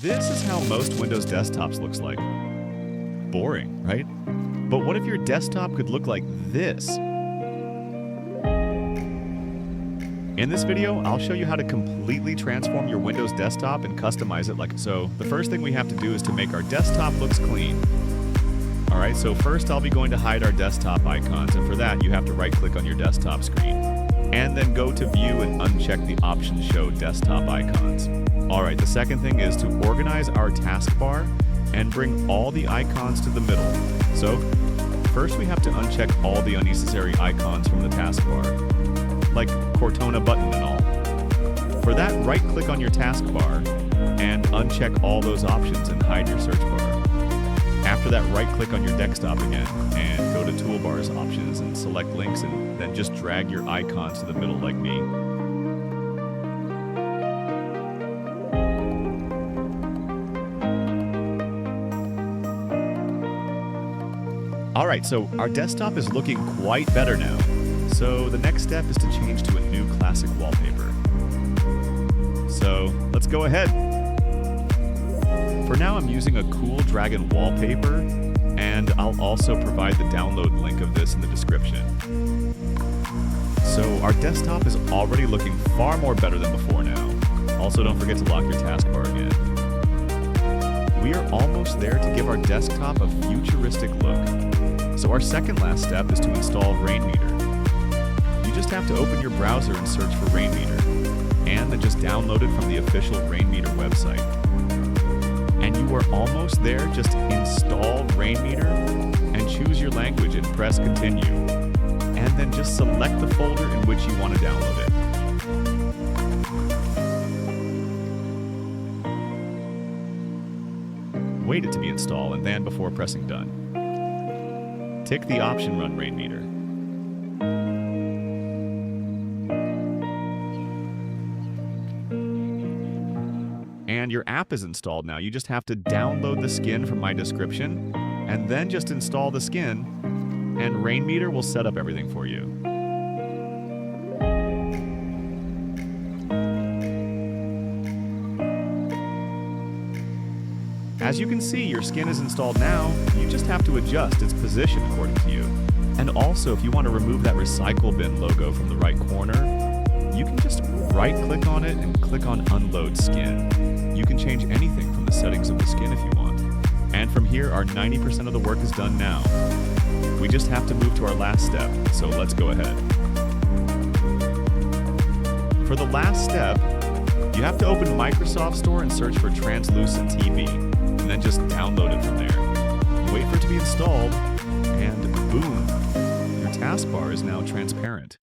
This is how most Windows desktops looks like. Boring, right? But what if your desktop could look like this? In this video, I'll show you how to completely transform your Windows desktop and customize it like so. The first thing we have to do is to make our desktop looks clean. Alright, so first I'll be going to hide our desktop icons, and for that you have to right-click on your desktop screen. And then go to View and uncheck the option Show Desktop Icons. Alright, the second thing is to organize our taskbar and bring all the icons to the middle. So, first we have to uncheck all the unnecessary icons from the taskbar, like Cortana button and all. For that, right-click on your taskbar and uncheck all those options and hide your search bar. After that, right-click on your desktop again and go to Toolbars options and select links, and then just drag your icons to the middle like me. Alright, so our desktop is looking quite better now. So the next step is to change to a new classic wallpaper. So let's go ahead. For now, I'm using a cool dragon wallpaper, and I'll also provide the download link of this in the description. So our desktop is already looking far more better than before now. Also, don't forget to lock your taskbar again. We are almost there to give our desktop a futuristic look. So our second last step is to install Rainmeter. You just have to open your browser and search for Rainmeter, and then just download it from the official Rainmeter website. And you are almost there. Just install Rainmeter and choose your language and press continue. And then just select the folder in which you want to download it. Wait it to be installed, and then before pressing done, tick the option Run Rainmeter. And your app is installed now. You just have to download the skin from my description and then just install the skin, and Rainmeter will set up everything for you. As you can see, your skin is installed now. You just have to adjust its position according to you. And also, if you want to remove that recycle bin logo from the right corner, you can just right-click on it and click on Unload Skin. You can change anything from the settings of the skin if you want. And from here, our 90% of the work is done now. We just have to move to our last step, so let's go ahead. For the last step, you have to open Microsoft Store and search for Translucent TV, and then just download it from there. Wait for it to be installed, and boom, your taskbar is now transparent.